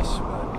nice, but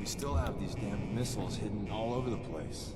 we still have these damn missiles hidden all over the place.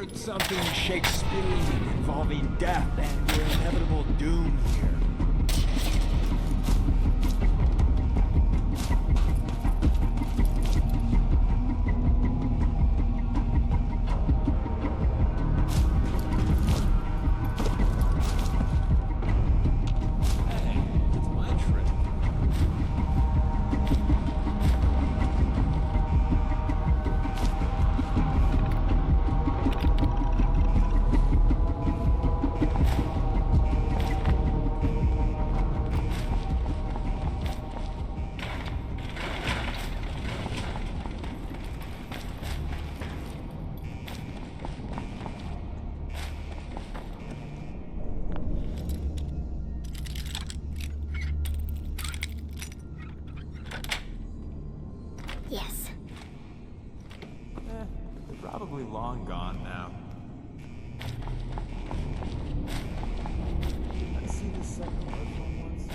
heard something Shakespearean involving death and your inevitable doom here. Yes. They're probably long gone now. I see this second one once.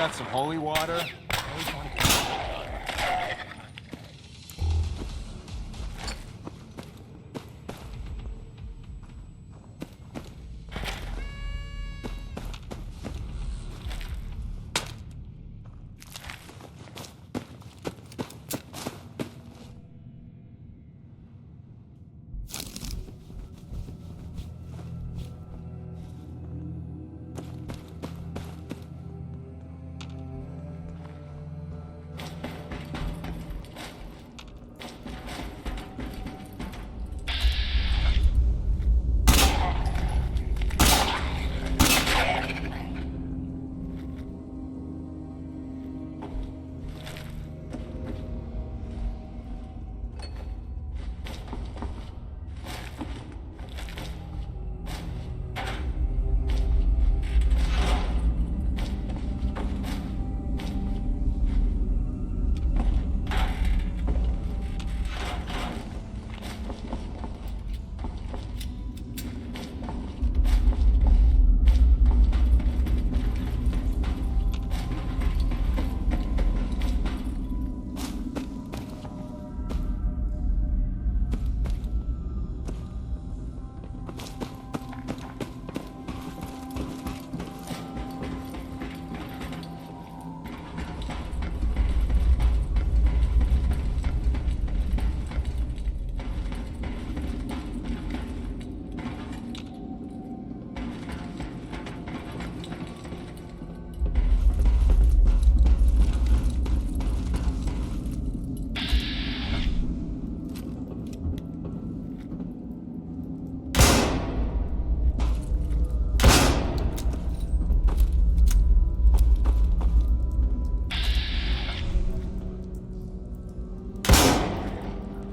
got some holy water? I always want to keep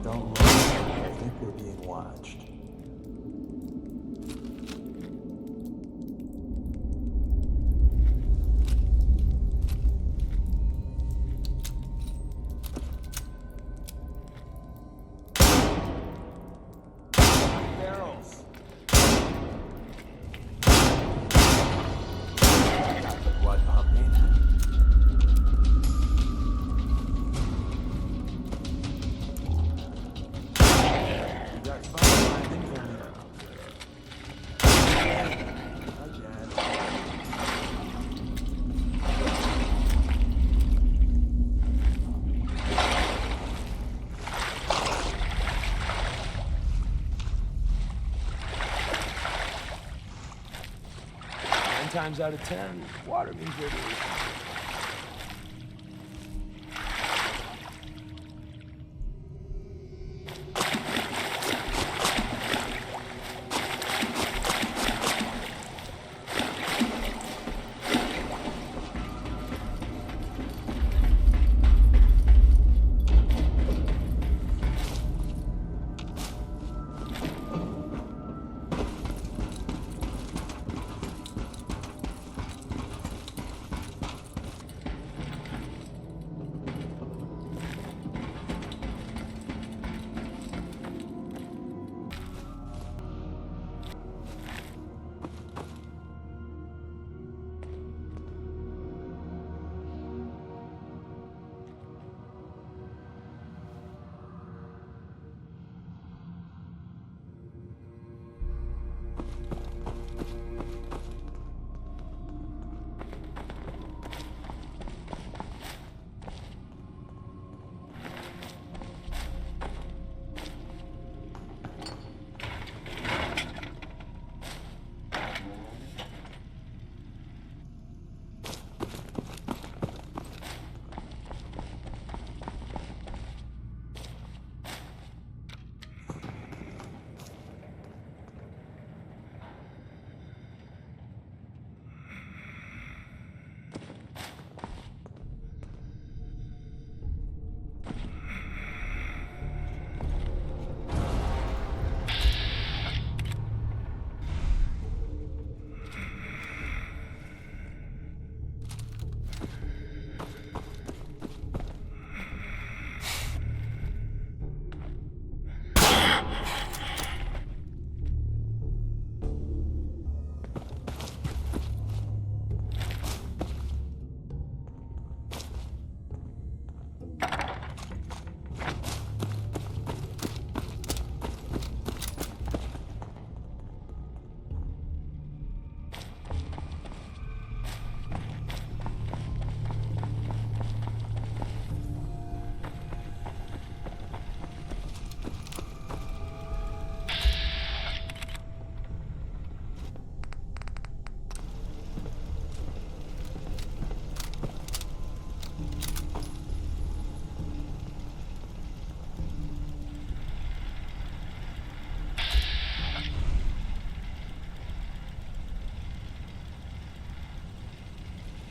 Don't look. I think we're being watched. barrels. Got the blood pumping. You got fun finding for me. Hi, Jan. Nine times out of 10, water means radiation.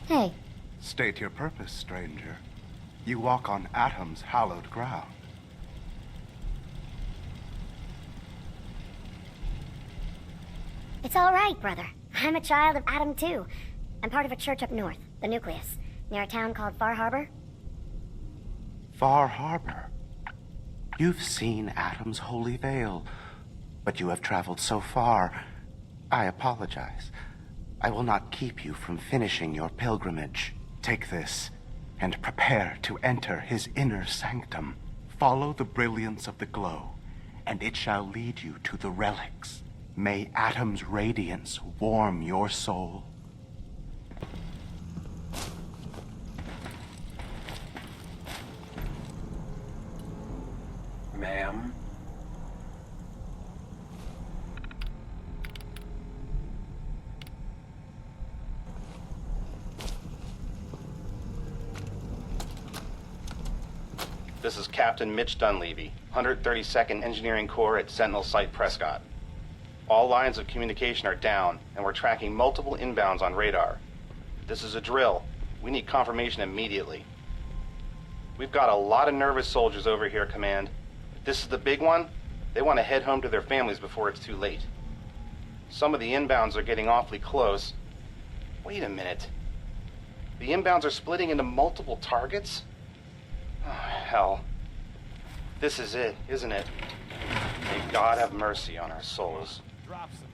Hey. State your purpose, stranger. You walk on Atom's hallowed ground. It's all right, brother. I'm a child of Atom too. I'm part of a church up north, the Nucleus, near a town called Far Harbor. Far Harbor. You've seen Atom's holy veil, but you have traveled so far. I apologize. I will not keep you from finishing your pilgrimage. Take this, and prepare to enter his inner sanctum. Follow the brilliance of the glow, and it shall lead you to the relics. May Atom's radiance warm your soul. Ma'am? This is Captain Mitch Dunleavy, 132nd Engineering Corps at Sentinel Site Prescott. All lines of communication are down, and we're tracking multiple inbounds on radar. This is a drill. We need confirmation immediately. We've got a lot of nervous soldiers over here, Command. If this is the big one, they want to head home to their families before it's too late. Some of the inbounds are getting awfully close. Wait a minute. The inbounds are splitting into multiple targets? Oh, hell. This is it, isn't it? May God have mercy on our souls. Drop some.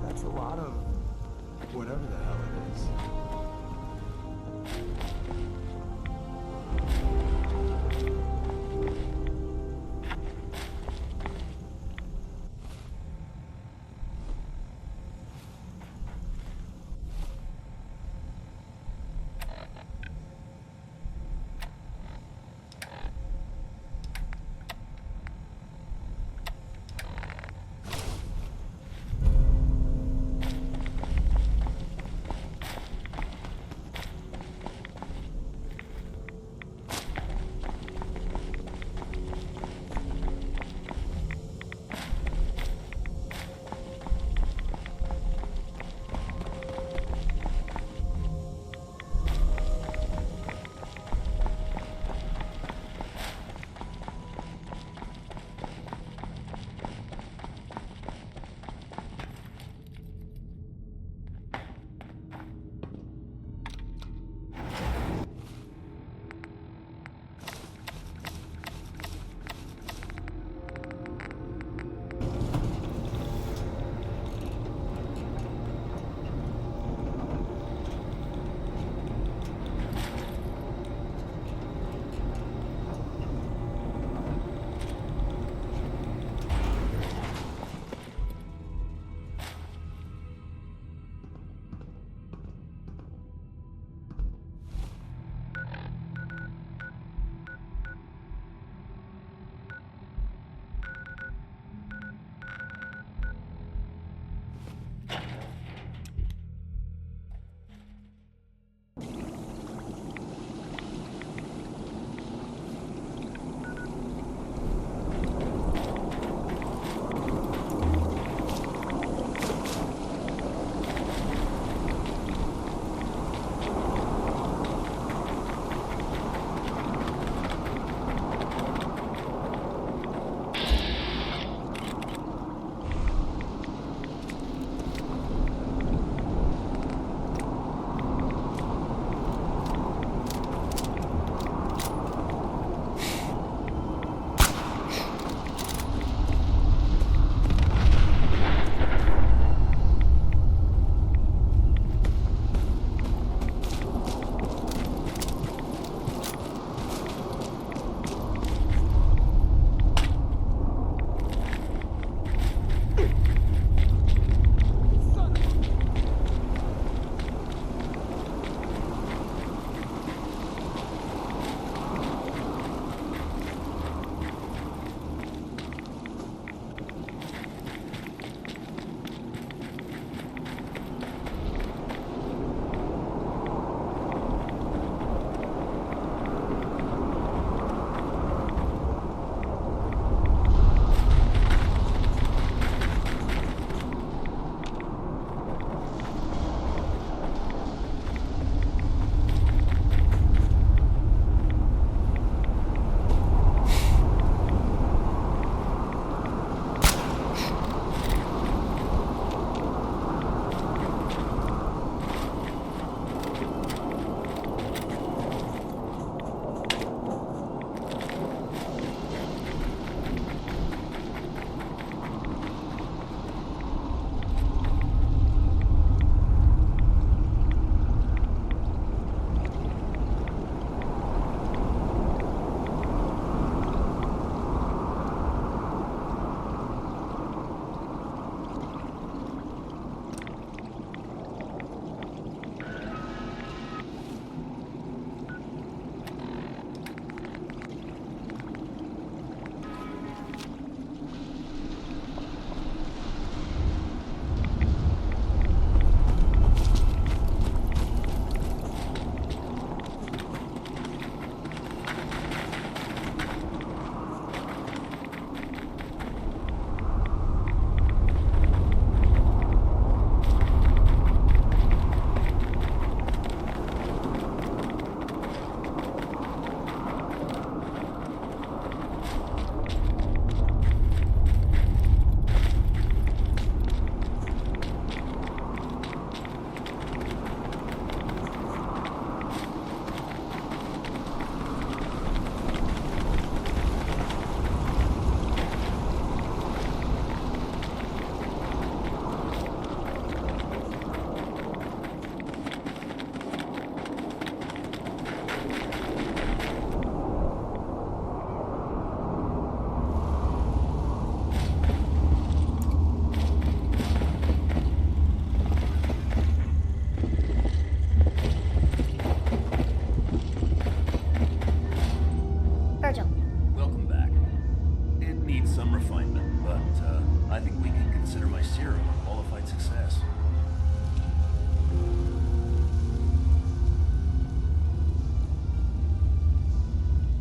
That's a lot of whatever the hell it is.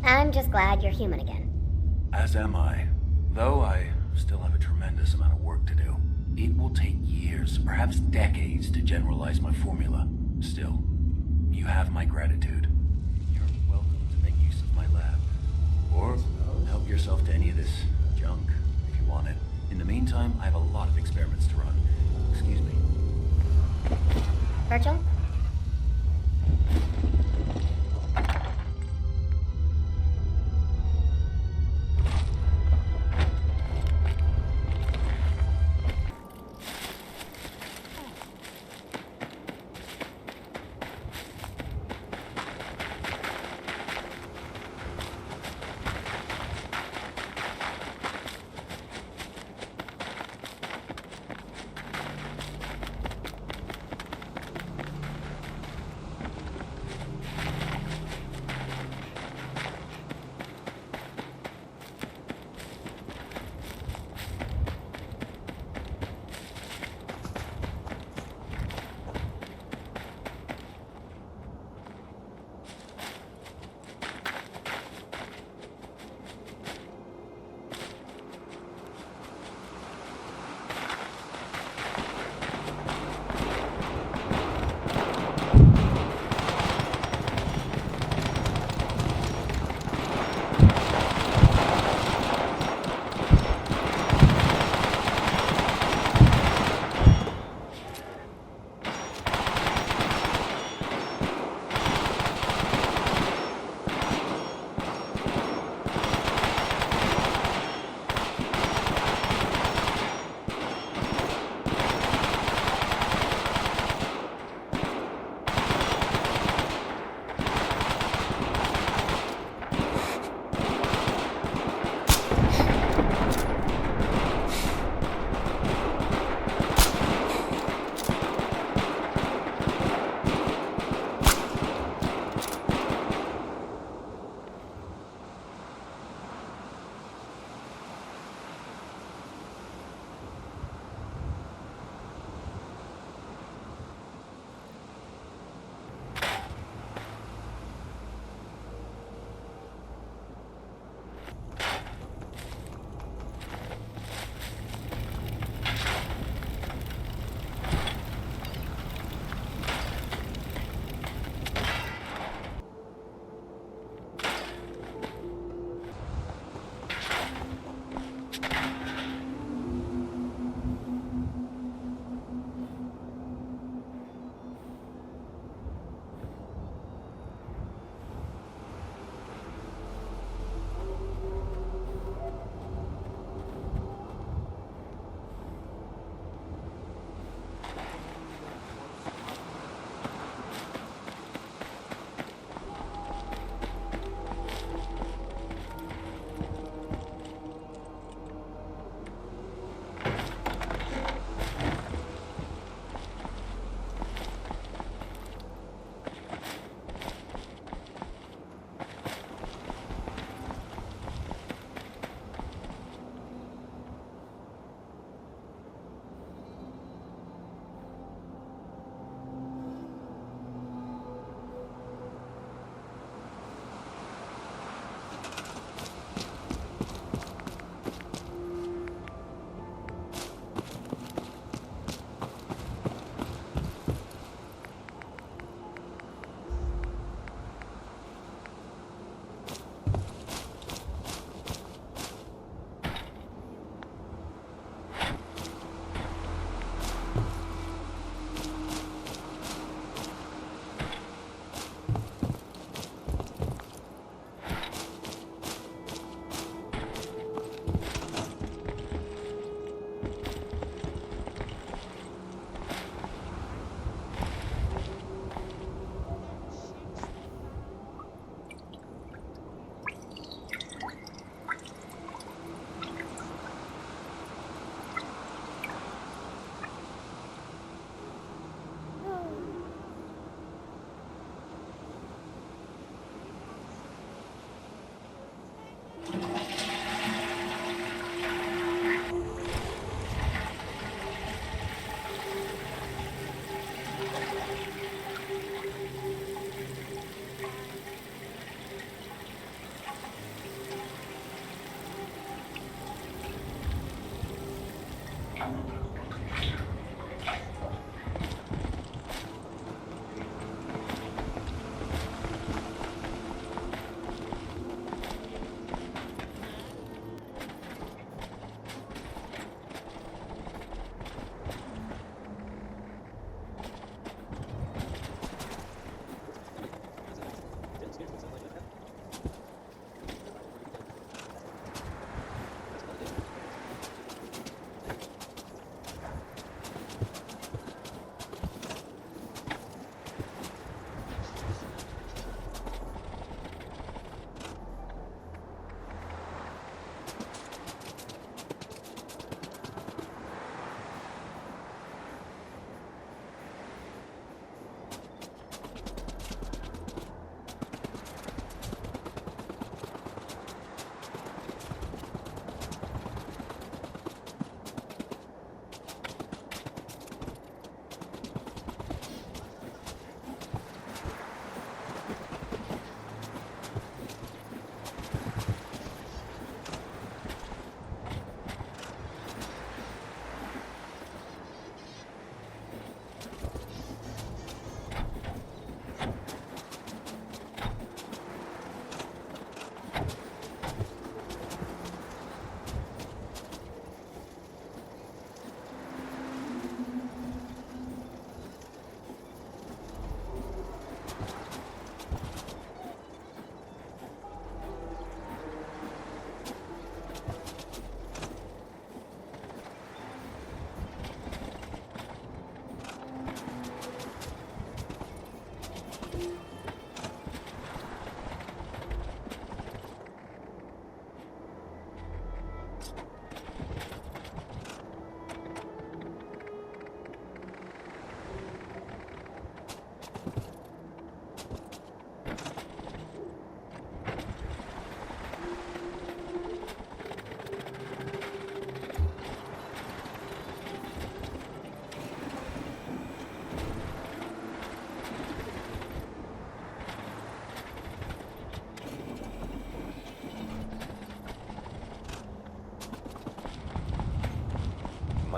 I'm just glad you're human again. As am I. Though I still have a tremendous amount of work to do. It will take years, perhaps decades, to generalize my formula. Still, you have my gratitude. You're welcome to make use of my lab. Or help yourself to any of this junk, if you want it. In the meantime, I have a lot of experiments to run. Excuse me. Virgil?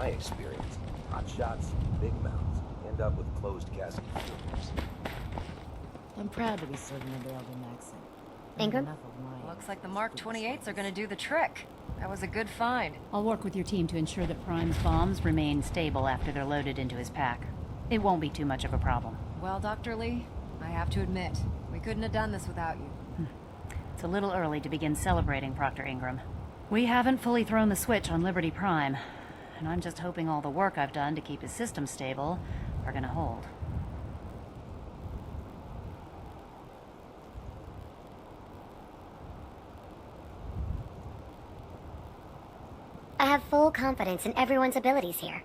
my experience, hot shots, big mouths, end up with closed casket funerals. I'm proud to be serving under Elder Maxon. Ingram? Enough of mine. Looks like the Mark 28s are gonna do the trick. That was a good find. I'll work with your team to ensure that Prime's bombs remain stable after they're loaded into his pack. It won't be too much of a problem. Well, Dr. Lee, I have to admit, we couldn't have done this without you. It's a little early to begin celebrating, Proctor Ingram. We haven't fully thrown the switch on Liberty Prime, and I'm just hoping all the work I've done to keep his system stable are gonna hold. I have full confidence in everyone's abilities here.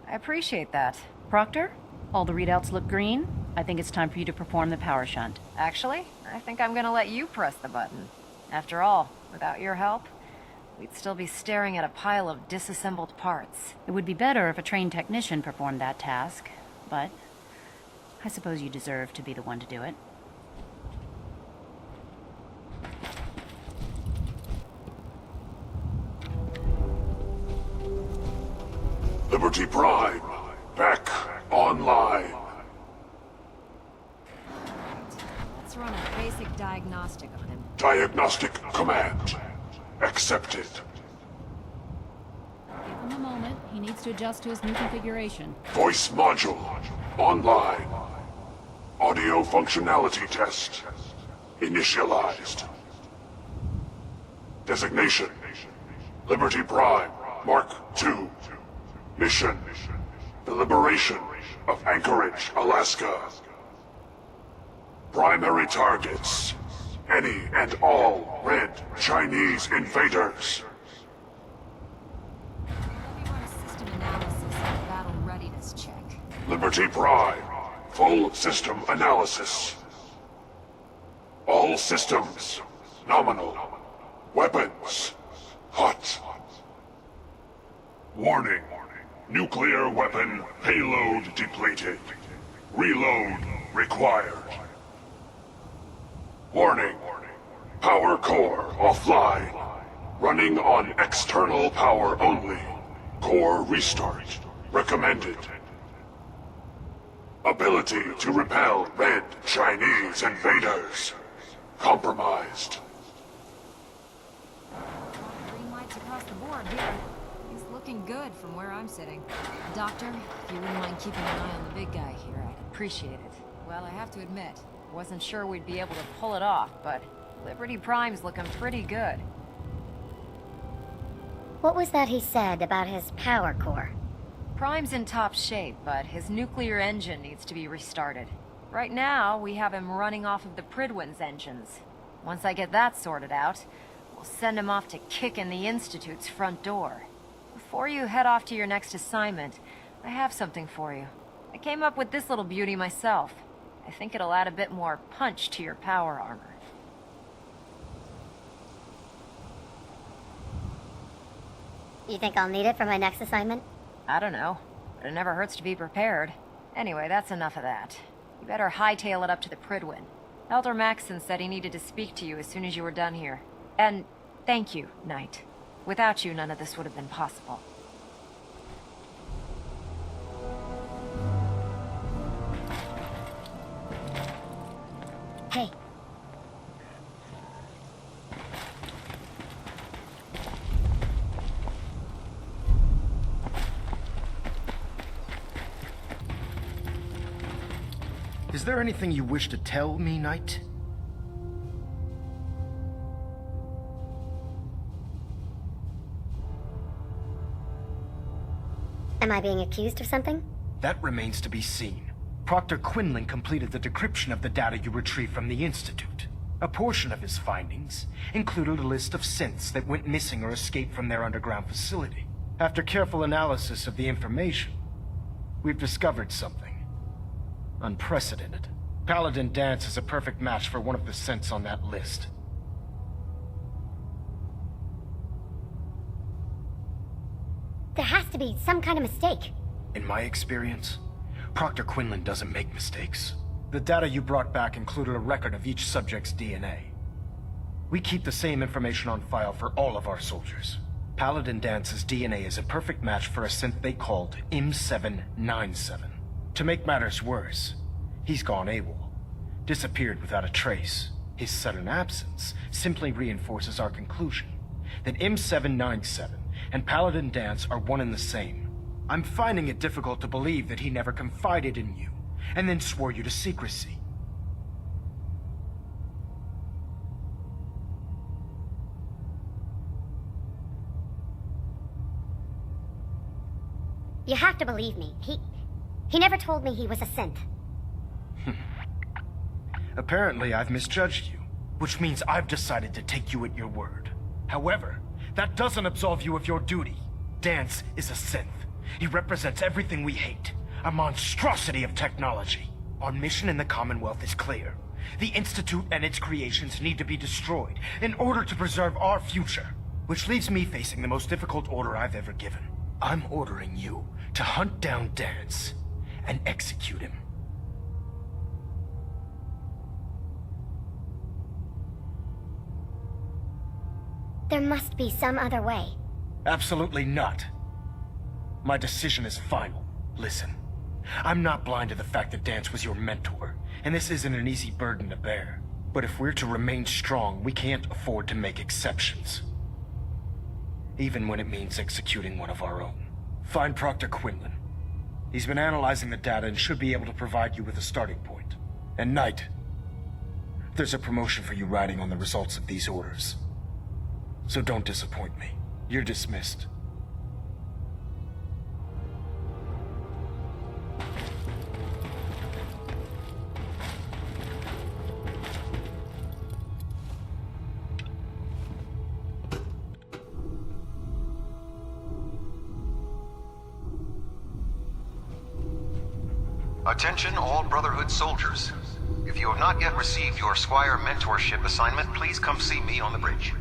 I appreciate that. Proctor, all the readouts look green. I think it's time for you to perform the power shunt. Actually, I think I'm gonna let you press the button. After all, without your help, we'd still be staring at a pile of disassembled parts. It would be better if a trained technician performed that task, but I suppose you deserve to be the one to do it. Liberty Prime, back online. Let's run a basic diagnostic on him. Diagnostic command accepted. Give him a moment. He needs to adjust to his new configuration. Voice module online. Audio functionality test initialized. Designation: Liberty Prime Mark II. Mission: the liberation of Anchorage, Alaska. Primary targets: any and all red Chinese invaders. Let me run a system analysis and battle readiness check. Liberty Prime, full system analysis. All systems nominal. Weapons hot. Warning: nuclear weapon payload depleted. Reload required. Warning: power core offline. Running on external power only. Core restart recommended. Ability to repel red Chinese invaders compromised. Green lights across the board here. He's looking good from where I'm sitting. Doctor, if you wouldn't mind keeping an eye on the big guy here, I'd appreciate it. Well, I have to admit, wasn't sure we'd be able to pull it off, but Liberty Prime's looking pretty good. What was that he said about his power core? Prime's in top shape, but his nuclear engine needs to be restarted. Right now, we have him running off of the Pridwin's engines. Once I get that sorted out, we'll send him off to kick in the Institute's front door. Before you head off to your next assignment, I have something for you. I came up with this little beauty myself. I think it'll add a bit more punch to your power armor. You think I'll need it for my next assignment? I don't know, but it never hurts to be prepared. Anyway, that's enough of that. You better hightail it up to the Pridwin. Elder Maxon said he needed to speak to you as soon as you were done here. And thank you, Knight. Without you, none of this would have been possible. Hey. Is there anything you wish to tell me, Knight? Am I being accused of something? That remains to be seen. Proctor Quinlan completed the decryption of the data you retrieved from the Institute. A portion of his findings included a list of synths that went missing or escaped from their underground facility. After careful analysis of the information, we've discovered something unprecedented. Paladin Dance is a perfect match for one of the synths on that list. There has to be some kind of mistake. In my experience, Proctor Quinlan doesn't make mistakes. The data you brought back included a record of each subject's DNA. We keep the same information on file for all of our soldiers. Paladin Dance's DNA is a perfect match for a synth they called M797. To make matters worse, he's gone AWOL, disappeared without a trace. His sudden absence simply reinforces our conclusion that M797 and Paladin Dance are one and the same. I'm finding it difficult to believe that he never confided in you, and then swore you to secrecy. You have to believe me. He never told me he was a synth. Apparently, I've misjudged you, which means I've decided to take you at your word. However, that doesn't absolve you of your duty. Dance is a synth. He represents everything we hate, a monstrosity of technology. Our mission in the Commonwealth is clear. The Institute and its creations need to be destroyed in order to preserve our future, which leaves me facing the most difficult order I've ever given. I'm ordering you to hunt down Dance and execute him. There must be some other way. Absolutely not. My decision is final. Listen, I'm not blind to the fact that Dance was your mentor, and this isn't an easy burden to bear. But if we're to remain strong, we can't afford to make exceptions. Even when it means executing one of our own. Find Proctor Quinlan. He's been analyzing the data and should be able to provide you with a starting point. And Knight, there's a promotion for you riding on the results of these orders. So don't disappoint me. You're dismissed. Attention all Brotherhood soldiers. If you have not yet received your Squire mentorship assignment, please come see me on the bridge.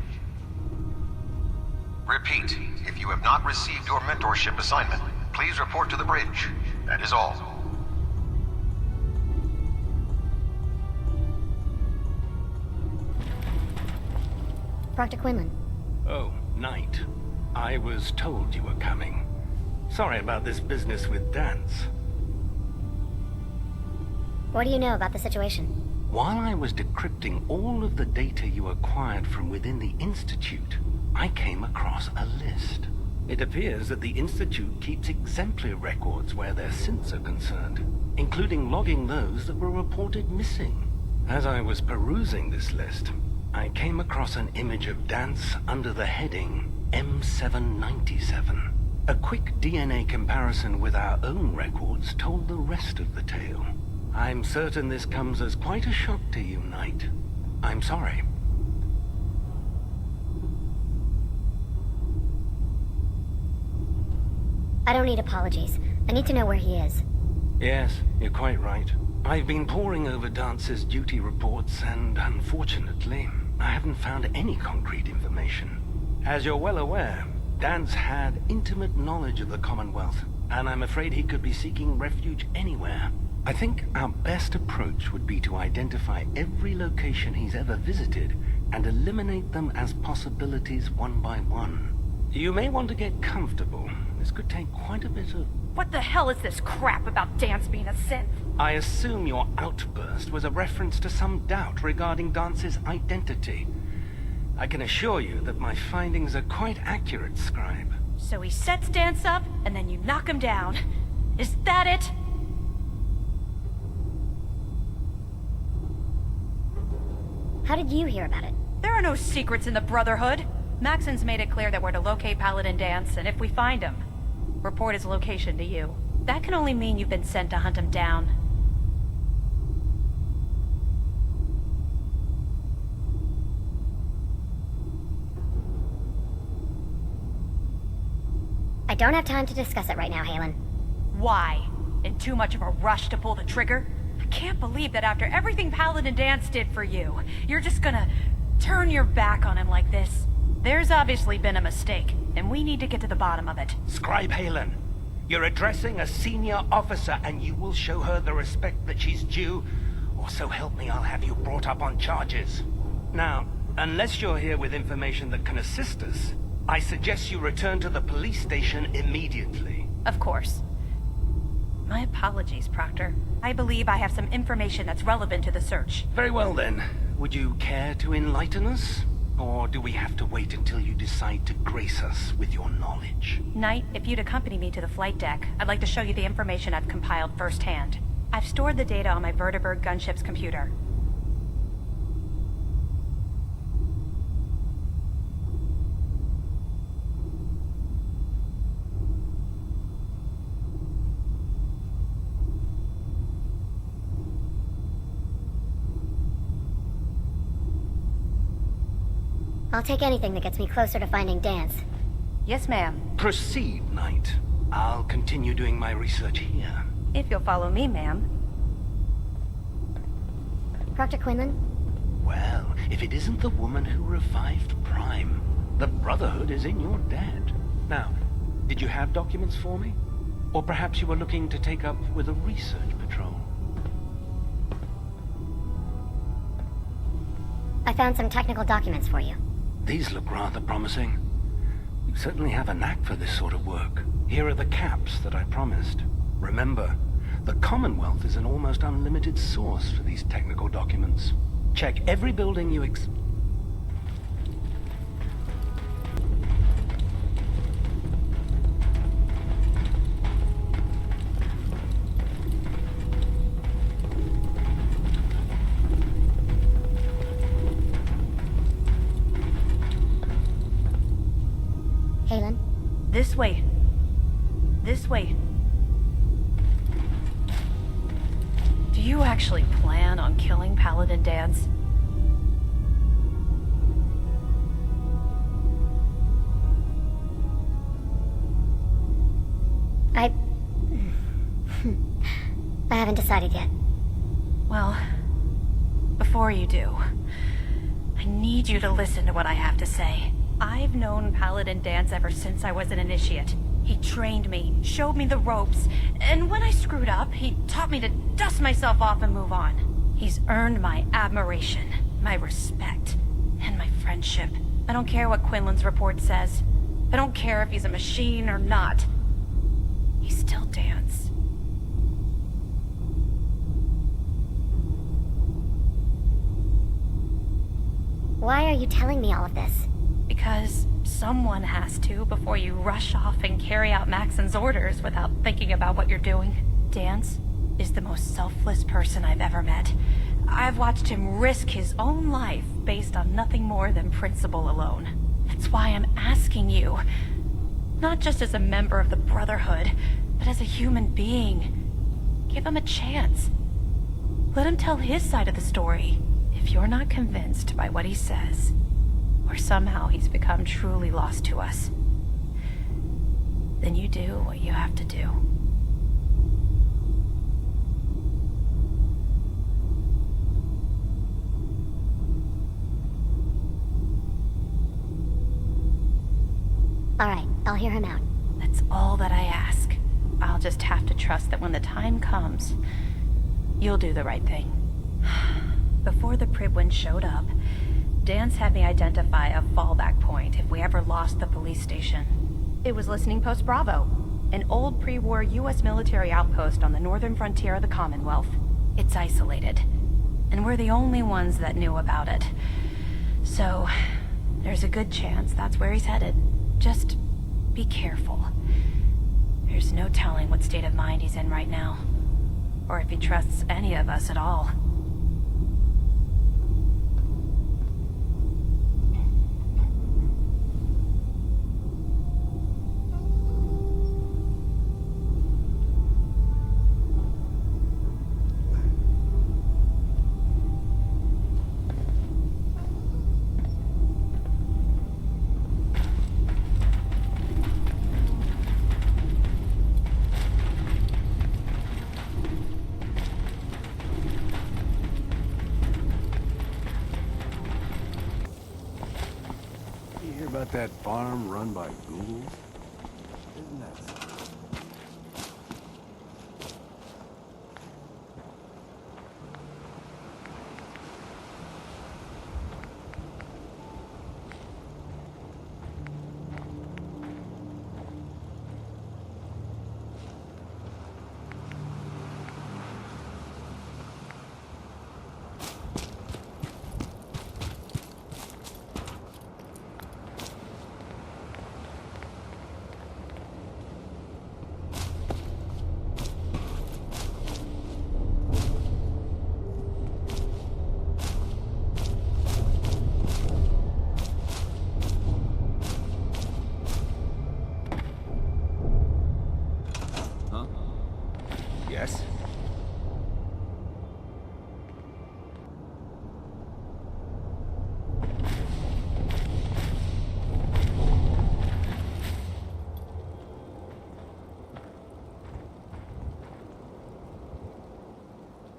Repeat, if you have not received your mentorship assignment, please report to the bridge. That is all. Proctor Quinlan. Oh, Knight. I was told you were coming. Sorry about this business with Dance. What do you know about the situation? While I was decrypting all of the data you acquired from within the Institute, I came across a list. It appears that the Institute keeps exemplary records where their synths are concerned, including logging those that were reported missing. As I was perusing this list, I came across an image of Dance under the heading M797. A quick DNA comparison with our own records told the rest of the tale. I'm certain this comes as quite a shock to you, Knight. I'm sorry. I don't need apologies. I need to know where he is. Yes, you're quite right. I've been poring over Dance's duty reports, and unfortunately, I haven't found any concrete information. As you're well aware, Dance had intimate knowledge of the Commonwealth, and I'm afraid he could be seeking refuge anywhere. I think our best approach would be to identify every location he's ever visited and eliminate them as possibilities one by one. You may want to get comfortable. This could take quite a bit of... What the hell is this crap about Dance being a synth? I assume your outburst was a reference to some doubt regarding Dance's identity. I can assure you that my findings are quite accurate, Scribe. So he sets Dance up, and then you knock him down. Is that it? How did you hear about it? There are no secrets in the Brotherhood. Maxon's made it clear that we're to locate Paladin Dance, and if we find him, report his location to you. That can only mean you've been sent to hunt him down. I don't have time to discuss it right now, Halen. Why? In too much of a rush to pull the trigger? I can't believe that after everything Paladin Dance did for you, you're just gonna turn your back on him like this. There's obviously been a mistake, and we need to get to the bottom of it. Scribe Halen, you're addressing a senior officer, and you will show her the respect that she's due, or so help me, I'll have you brought up on charges. Now, unless you're here with information that can assist us, I suggest you return to the police station immediately. Of course. My apologies, Proctor. I believe I have some information that's relevant to the search. Very well then. Would you care to enlighten us? Or do we have to wait until you decide to grace us with your knowledge? Knight, if you'd accompany me to the flight deck, I'd like to show you the information I've compiled firsthand. I've stored the data on my Vertibird gunship's computer. I'll take anything that gets me closer to finding Dance. Yes, ma'am. Proceed, Knight. I'll continue doing my research here. If you'll follow me, ma'am. Proctor Quinlan? Well, if it isn't the woman who revived Prime, the Brotherhood is in your debt. Now, did you have documents for me? Or perhaps you were looking to take up with a research patrol? I found some technical documents for you. These look rather promising. You certainly have a knack for this sort of work. Here are the caps that I promised. Remember, the Commonwealth is an almost unlimited source for these technical documents. Check every building you Elin? This way. This way. Do you actually plan on killing Paladin Dance? I haven't decided yet. Well, before you do, I need you to listen to what I have to say. I've known Paladin Dance ever since I was an initiate. He trained me, showed me the ropes, and when I screwed up, he taught me to dust myself off and move on. He's earned my admiration, my respect, and my friendship. I don't care what Quinlan's report says. I don't care if he's a machine or not. He's still Dance. Why are you telling me all of this? Because someone has to before you rush off and carry out Maxon's orders without thinking about what you're doing. Dance is the most selfless person I've ever met. I've watched him risk his own life based on nothing more than principle alone. That's why I'm asking you, not just as a member of the Brotherhood, but as a human being. Give him a chance. Let him tell his side of the story. If you're not convinced by what he says, or somehow he's become truly lost to us, then you do what you have to do. All right, I'll hear him out. That's all that I ask. I'll just have to trust that when the time comes, you'll do the right thing. Before the Pribwin showed up, Dance had me identify a fallback point if we ever lost the police station. It was Listening Post Bravo, an old pre-war U.S. military outpost on the northern frontier of the Commonwealth. It's isolated, and we're the only ones that knew about it. So, there's a good chance that's where he's headed. Just be careful. There's no telling what state of mind he's in right now, or if he trusts any of us at all. About that farm run by Google? Isn't that something?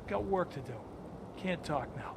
Got work to do. Can't talk now.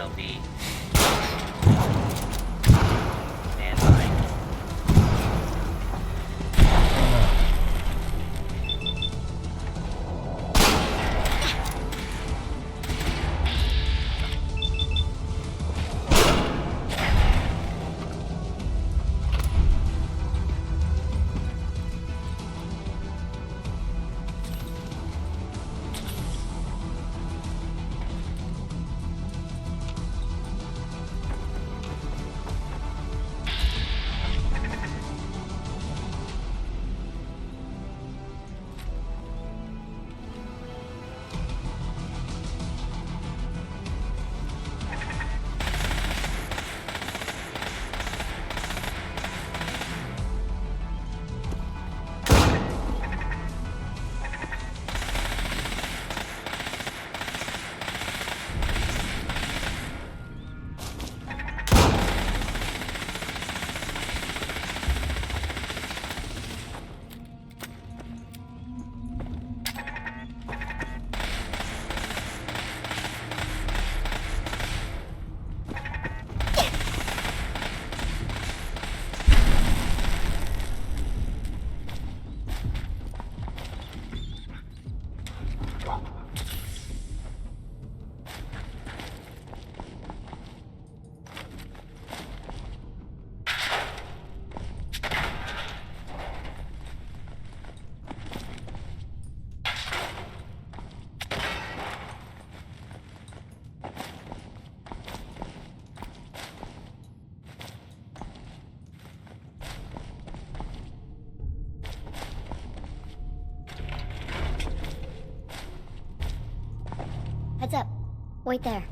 LB. Stand by. Heads up. Wait there.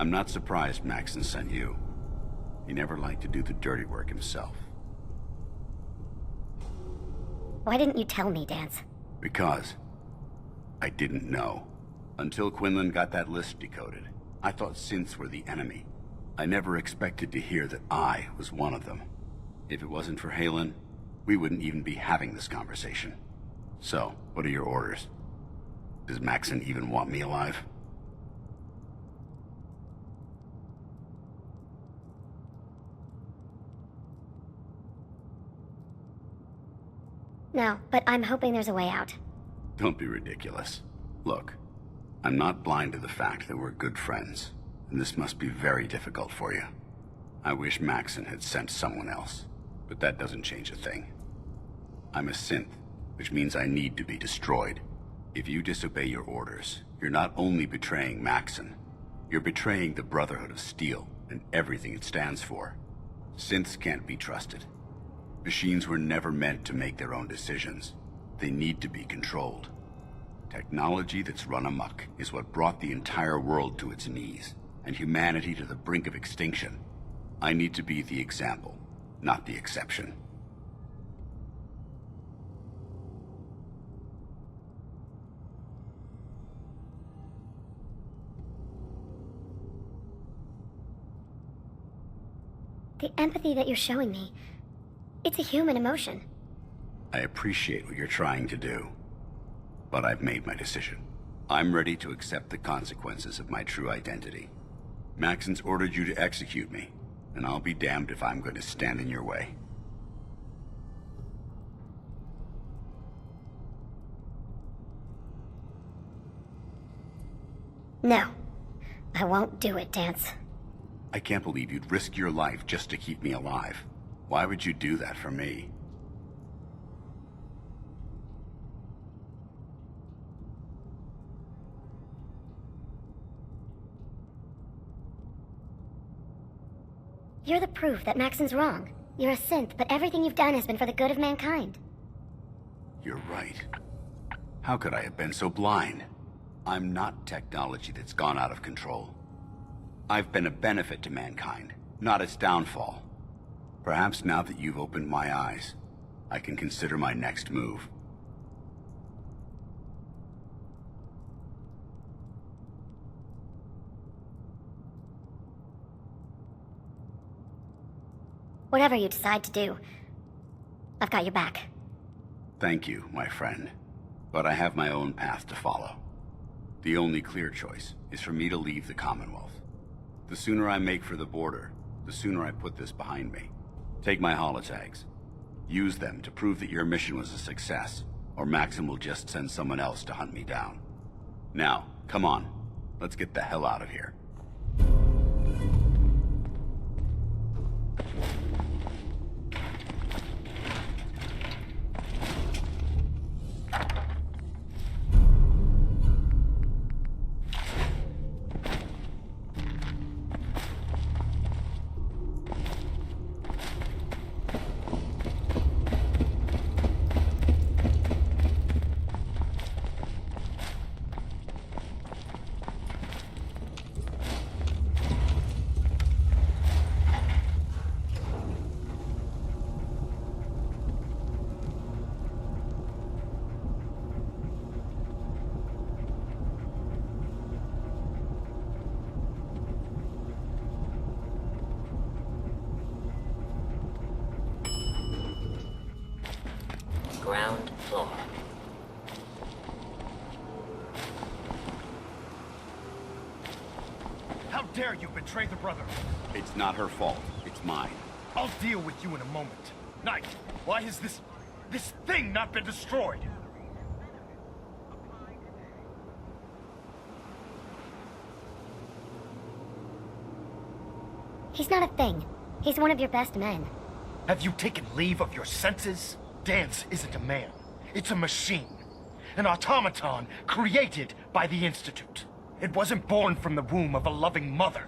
I'm not surprised Maxon sent you. He never liked to do the dirty work himself. Why didn't you tell me, Dance? Because I didn't know. Until Quinlan got that list decoded, I thought synths were the enemy. I never expected to hear that I was one of them. If it wasn't for Halen, we wouldn't even be having this conversation. So, what are your orders? Does Maxon even want me alive? No, but I'm hoping there's a way out. Don't be ridiculous. Look, I'm not blind to the fact that we're good friends, and this must be very difficult for you. I wish Maxon had sent someone else, but that doesn't change a thing. I'm a synth, which means I need to be destroyed. If you disobey your orders, you're not only betraying Maxon, you're betraying the Brotherhood of Steel and everything it stands for. Synths can't be trusted. Machines were never meant to make their own decisions. They need to be controlled. Technology that's run amok is what brought the entire world to its knees, and humanity to the brink of extinction. I need to be the example, not the exception. The empathy that you're showing me, it's a human emotion. I appreciate what you're trying to do, but I've made my decision. I'm ready to accept the consequences of my true identity. Maxon's ordered you to execute me, and I'll be damned if I'm going to stand in your way. No. I won't do it, Dance. I can't believe you'd risk your life just to keep me alive. Why would you do that for me? You're the proof that Maxon's wrong. You're a synth, but everything you've done has been for the good of mankind. You're right. How could I have been so blind? I'm not technology that's gone out of control. I've been a benefit to mankind, not its downfall. Perhaps now that you've opened my eyes, I can consider my next move. Whatever you decide to do, I've got your back. Thank you, my friend. But I have my own path to follow. The only clear choice is for me to leave the Commonwealth. The sooner I make for the border, the sooner I put this behind me. Take my holotags. Use them to prove that your mission was a success, or Maxim will just send someone else to hunt me down. Now, come on. Let's get the hell out of here. Ground floor. How dare you betray the Brotherhood? It's not her fault. It's mine. I'll deal with you in a moment. Knight, why has this thing not been destroyed? He's not a thing. He's one of your best men. Have you taken leave of your senses? Dance isn't a man. It's a machine. An automaton created by the Institute. It wasn't born from the womb of a loving mother.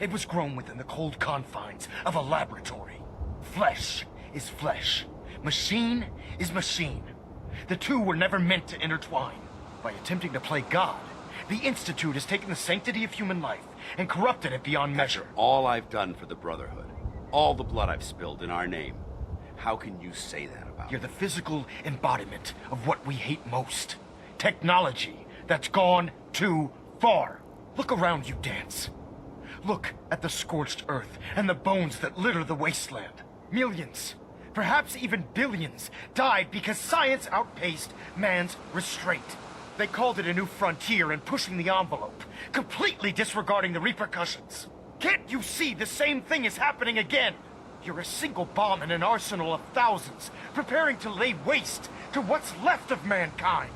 It was grown within the cold confines of a laboratory. Flesh is flesh. Machine is machine. The two were never meant to intertwine. By attempting to play God, the Institute has taken the sanctity of human life and corrupted it beyond measure. All I've done for the Brotherhood, all the blood I've spilled in our name, how can you say that about You're the physical embodiment of what we hate most. Technology that's gone too far. Look around you, Dance. Look at the scorched earth and the bones that litter the wasteland. Millions, perhaps even billions, died because science outpaced man's restraint. They called it a new frontier and pushing the envelope, completely disregarding the repercussions. Can't you see the same thing is happening again? You're a single bomb in an arsenal of thousands, preparing to lay waste to what's left of mankind.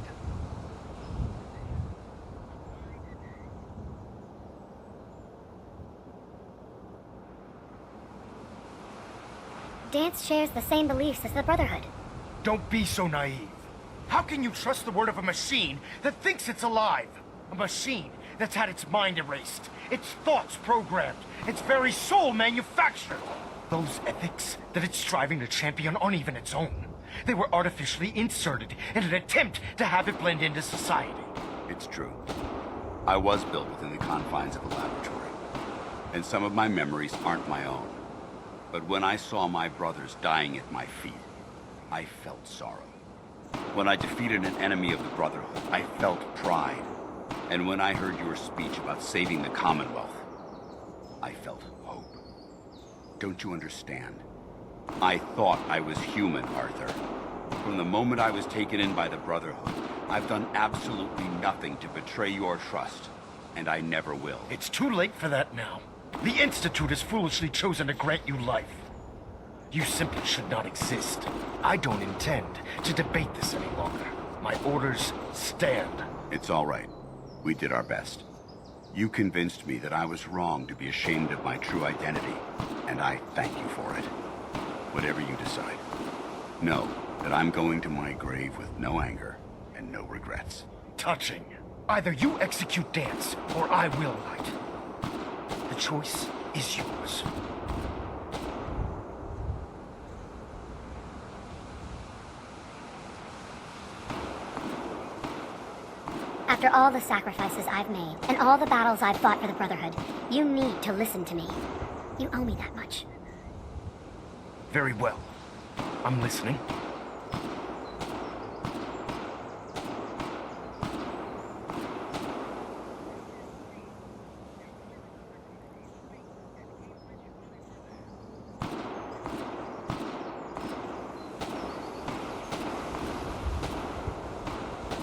Dance shares the same beliefs as the Brotherhood. Don't be so naive. How can you trust the word of a machine that thinks it's alive? A machine that's had its mind erased, its thoughts programmed, its very soul manufactured. Those ethics that it's striving to champion aren't even its own. They were artificially inserted in an attempt to have it blend into society. It's true. I was built within the confines of a laboratory, and some of my memories aren't my own. But when I saw my brothers dying at my feet, I felt sorrow. When I defeated an enemy of the Brotherhood, I felt pride. And when I heard your speech about saving the Commonwealth, I felt hope. Don't you understand? I thought I was human, Arthur. From the moment I was taken in by the Brotherhood, I've done absolutely nothing to betray your trust, and I never will. It's too late for that now. The Institute has foolishly chosen to grant you life. You simply should not exist. I don't intend to debate this any longer. My orders stand. It's all right. We did our best. You convinced me that I was wrong to be ashamed of my true identity, and I thank you for it. Whatever you decide, know that I'm going to my grave with no anger and no regrets. Touching. Either you execute Dance, or I will, Knight. The choice is yours. After all the sacrifices I've made, and all the battles I've fought for the Brotherhood, you need to listen to me. You owe me that much. Very well. I'm listening.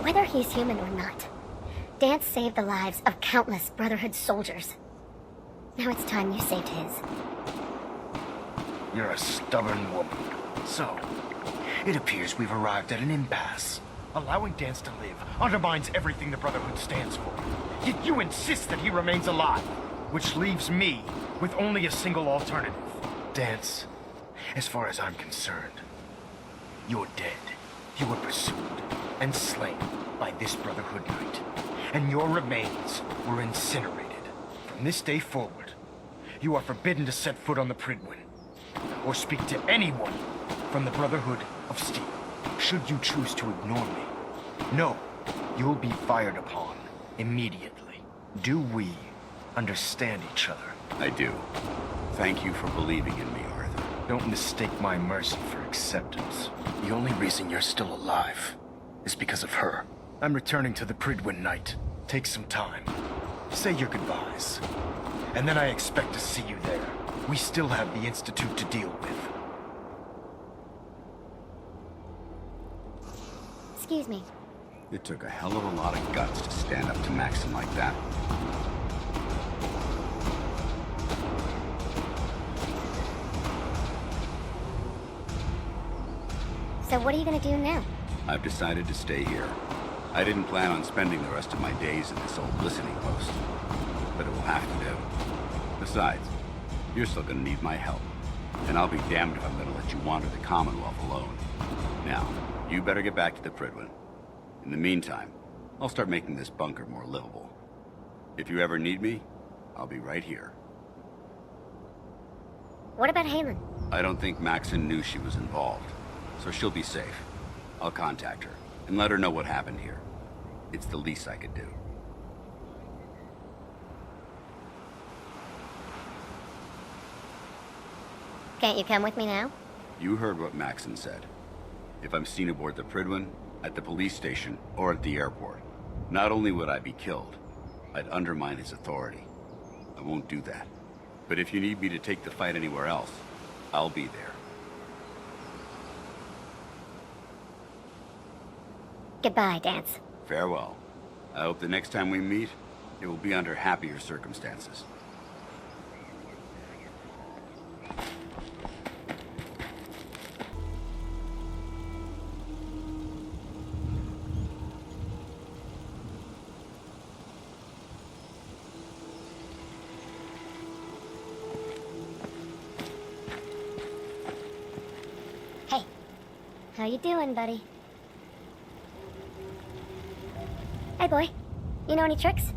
Whether he's human or not, Dance saved the lives of countless Brotherhood soldiers. Now it's time you saved his. You're a stubborn woman. So, it appears we've arrived at an impasse. Allowing Dance to live undermines everything the Brotherhood stands for. Yet you insist that he remains alive, which leaves me with only a single alternative. Dance, as far as I'm concerned, you're dead. You were pursued and slain by this Brotherhood Knight, and your remains were incinerated. From this day forward, you are forbidden to set foot on the Pridwin, or speak to anyone from the Brotherhood of Steel, should you choose to ignore me. No, you'll be fired upon immediately. Do we understand each other? I do. Thank you for believing in me, Arthur. Don't mistake my mercy for acceptance. The only reason you're still alive is because of her. I'm returning to the Pridwin Knight. Take some time. Say your goodbyes. And then I expect to see you there. We still have the Institute to deal with. Excuse me. It took a hell of a lot of guts to stand up to Maxim like that. So what are you gonna do now? I've decided to stay here. I didn't plan on spending the rest of my days in this old listening post, but it will have to do. Besides, you're still gonna need my help, and I'll be damned if I'm gonna let you wander the Commonwealth alone. Now, you better get back to the Pridwin. In the meantime, I'll start making this bunker more livable. If you ever need me, I'll be right here. What about Halen? I don't think Maxon knew she was involved, so she'll be safe. I'll contact her and let her know what happened here. It's the least I could do. Can't you come with me now? You heard what Maxon said. If I'm seen aboard the Pridwin, at the police station, or at the airport, not only would I be killed, I'd undermine his authority. I won't do that. But if you need me to take the fight anywhere else, I'll be there. Goodbye, Dance. Farewell. I hope the next time we meet, it will be under happier circumstances. Hey, how you doing, buddy? Hey, boy. You know any tricks?